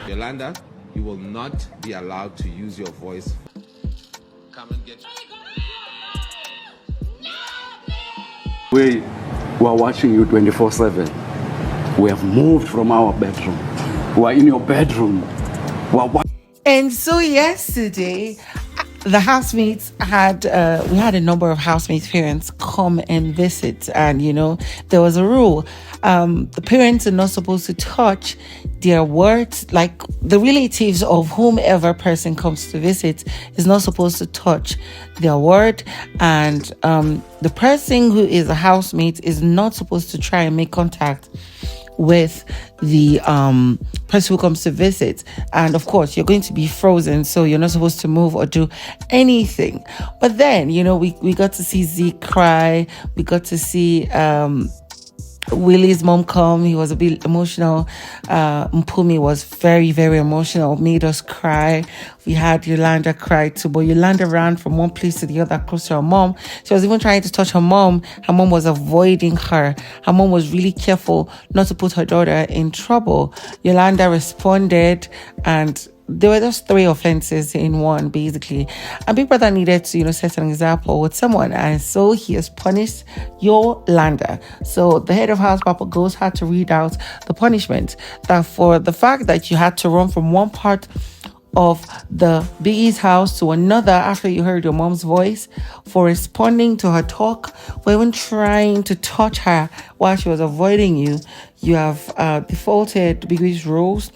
Yolanda, you will not be allowed to use your voice. Come and get. We are watching you 24/7. We have moved from our bedroom. We are in your bedroom. And so yesterday, the housemates had we had a number of housemates' parents come and visit, and there was a rule: the parents are not supposed to touch their words. Like the relatives of whomever person comes to visit is not supposed to touch their word, and the person who is a housemate is not supposed to try and make contact with the person who comes to visit. And of course, you're going to be frozen, so you're not supposed to move or do anything. But then, we got to see Zeke cry. We got to see Willie's mom come. He was a bit emotional. Mpumi was very, very emotional, made us cry. We had Yolanda cry too, but Yolanda ran from one place to the other close to her mom. She was even trying to touch her mom. Her mom was avoiding her. Her mom was really careful not to put her daughter in trouble. Yolanda responded, and there were just 3 offenses in one, basically. And Big Brother needed to, set an example with someone. And so he has punished Yolanda. So the head of house, Papa Ghost, had to read out the punishment that for the fact that you had to run from one part of the Biggie's house to another after you heard your mom's voice, for responding to her talk, for even trying to touch her while she was avoiding you, you have defaulted Biggie's rules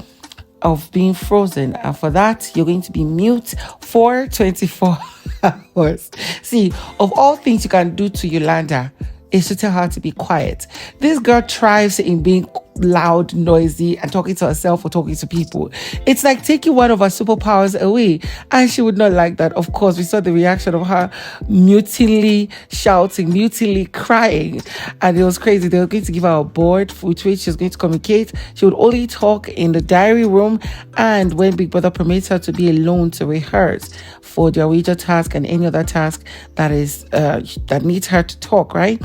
of being frozen, and for that you're going to be mute for 24 hours. See, of all things you can do to Yolanda is to tell her to be quiet. This girl thrives in being loud, noisy, and talking to herself or talking to people. It's like taking one of her superpowers away, and she would not like that. Of course, we saw the reaction of her mutilely shouting, mutilely crying, and it was crazy. They were going to give her a board with which she was going to communicate. She would only talk in the diary room, and when Big Brother permits her to be alone to rehearse for their wager task and any other task that is that needs her to talk, right?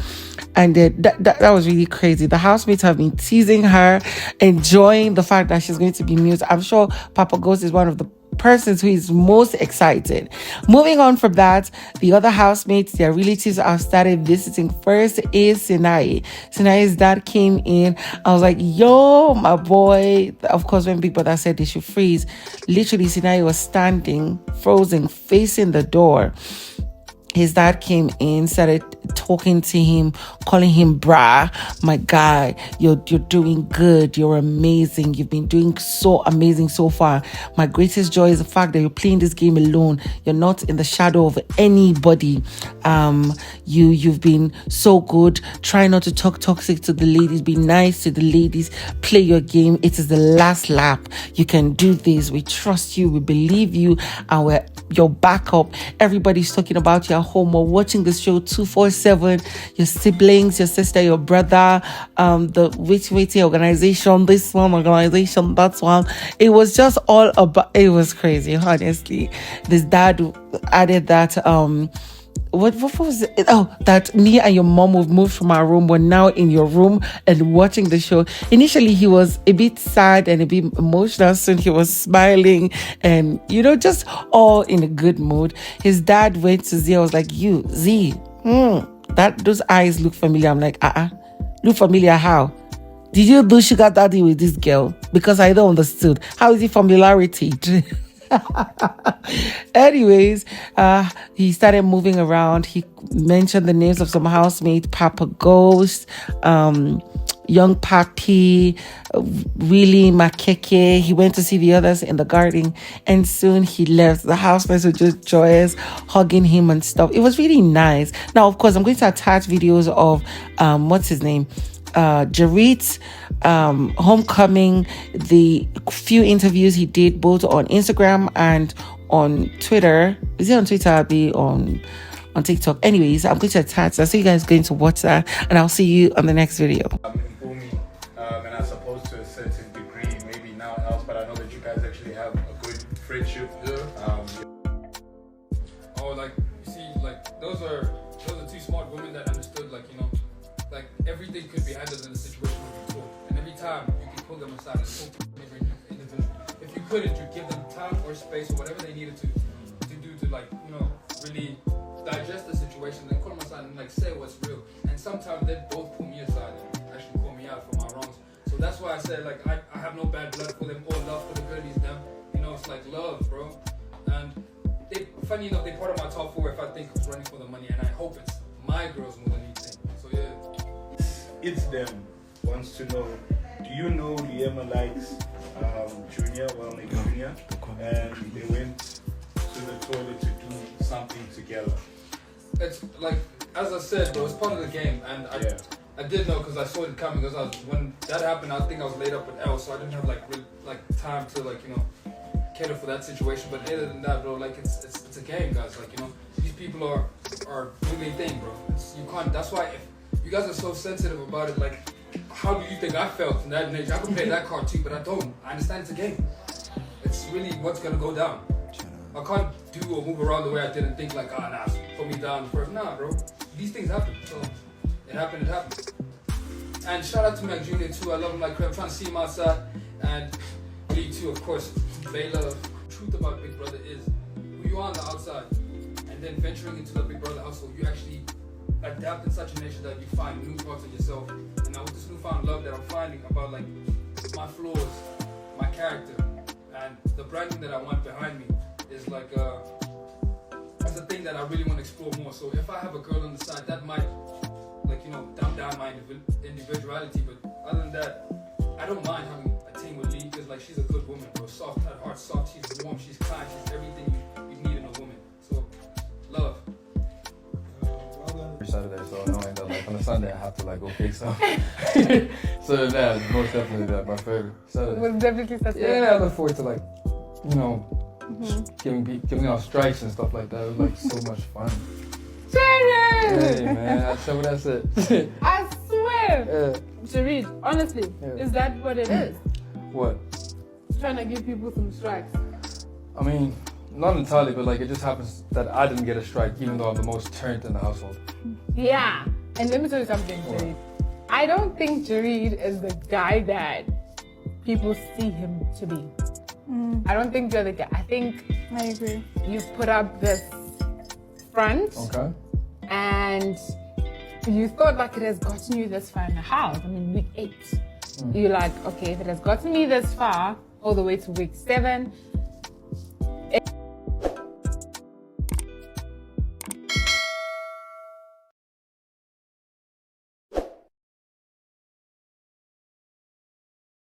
And that was really crazy. The housemates have been teasing her, enjoying the fact that she's going to be mute. I'm sure Papa Ghost is one of the persons who is most excited. Moving on from that, the other housemates, their relatives have started visiting. First is Sinaye. Sinaye's dad came in. I was like, yo, my boy. Of course, when Big Brother said they should freeze, literally Sinaye was standing, frozen, facing the door. His dad came in, started talking to him, calling him brah, my guy, you're doing good, you're amazing, you've been doing so amazing so far. My greatest joy is the fact that you're playing this game alone. You're not in the shadow of anybody. You've been so good. Try not to talk toxic to the ladies. Be nice to the ladies. Play your game. It is the last lap. You can do this. We trust you. We believe you. And we're your backup. Everybody's talking about your home or watching the show 247. Your siblings, your sister, your brother, the witty organization, this one organization, that one. It was just all about. It was crazy, honestly. This dad added that what was it? Oh, that me and your mom have moved from our room. We're now in your room and watching the show. Initially, he was a bit sad and a bit emotional. Soon he was smiling and, just all in a good mood. His dad went to Z. I was like, you, Z, those eyes look familiar. I'm like, look familiar how? Did you do sugar daddy with this girl? Because I don't understood. How is it familiarity? Anyways, he started moving around. He mentioned the names of some housemates: Papa Ghost, Young Papi, Willie Makeke. He went to see the others in the garden, and soon he left. The housemates were just joyous, hugging him and stuff. It was really nice. Now, of course, I'm going to attach videos of what's his name, JAREED's homecoming, the few interviews he did both on Instagram and on Twitter. Is it on Twitter? I'll be on TikTok. Anyways, I'm going to attach that, so you guys are going to watch that, and I'll see you on the next video. And I suppose to a certain degree, maybe now else, but I know that you guys actually have a good friendship. Those are two smart women that understood, everything could be handled in a situation where you talk, and every time you can pull them aside and talk to every individual. If you couldn't, you give them time or space or whatever they needed to do to like, you know, really digest the situation, then call them aside and like say what's real. And sometimes they both pull me aside and actually call me out for my wrongs. So that's why I said like I have no bad blood for them or love for the girlies. Them, you know, it's like love, bro. And they, funny enough, they part of my top 4 if I think it's running for the money, and I hope it's my girls more than anything. So yeah. It's them wants to know, do you know Liema likes Junior, well-named Junior, and they went to the toilet to do something together? It's like, as I said, bro, it's part of the game, and I did know because I saw it coming. Because when that happened, I think I was laid up with L, so I didn't have like time to like, you know, cater for that situation. But other than that, bro, like it's a game, guys. Like, you know, these people are doing their thing, bro. You can't. That's why if you guys are so sensitive about it, like, how do you think I felt in that nature? I could play that card too, but I don't. I understand it's a game. It's really what's gonna go down. I can't do or move around the way I did and think like, nah, put me down first. Nah, bro. These things happen. So it happened. And shout out to Mac Jr. too. I love him like crap. I'm trying to see him outside. And Lee too, of course. Bayla. Truth about Big Brother is who you are on the outside, and then venturing into the Big Brother household, you actually adapt in such a nature that you find new parts of yourself. And now with this newfound love that I'm finding about like my flaws, my character, and the branding that I want behind me is like it's a thing that I really want to explore more. So if I have a girl on the side, that might like, you know, dumb down my individuality, but other than that, I don't mind having a team with Lee because like she's a good woman, bro. Soft at heart, soft, she's warm, she's kind, she's everything you need in a woman. So love. Saturday, so knowing that like on a Sunday I have to like go fix stuff. So yeah, most definitely that my favorite Saturday. Was definitely Saturday. Yeah, I look forward to like, you know, giving out strikes and stuff like that. It was like so much fun. JAREED! Hey man, that's what I said. I swear! JAREED, honestly, is that what it is? What? Trying to give people some strikes. I mean, not entirely, but like it just happens that I didn't get a strike, even though I'm the most turned in the household. Yeah, and let me tell you something, JAREED. I don't think JAREED is the guy that people see him to be. I don't think you're the guy. I think I agree. You put up this front, okay, and you thought like it has gotten you this far in the house. I mean, week 8. You're like, okay, if it has gotten me this far, all the way to week 7,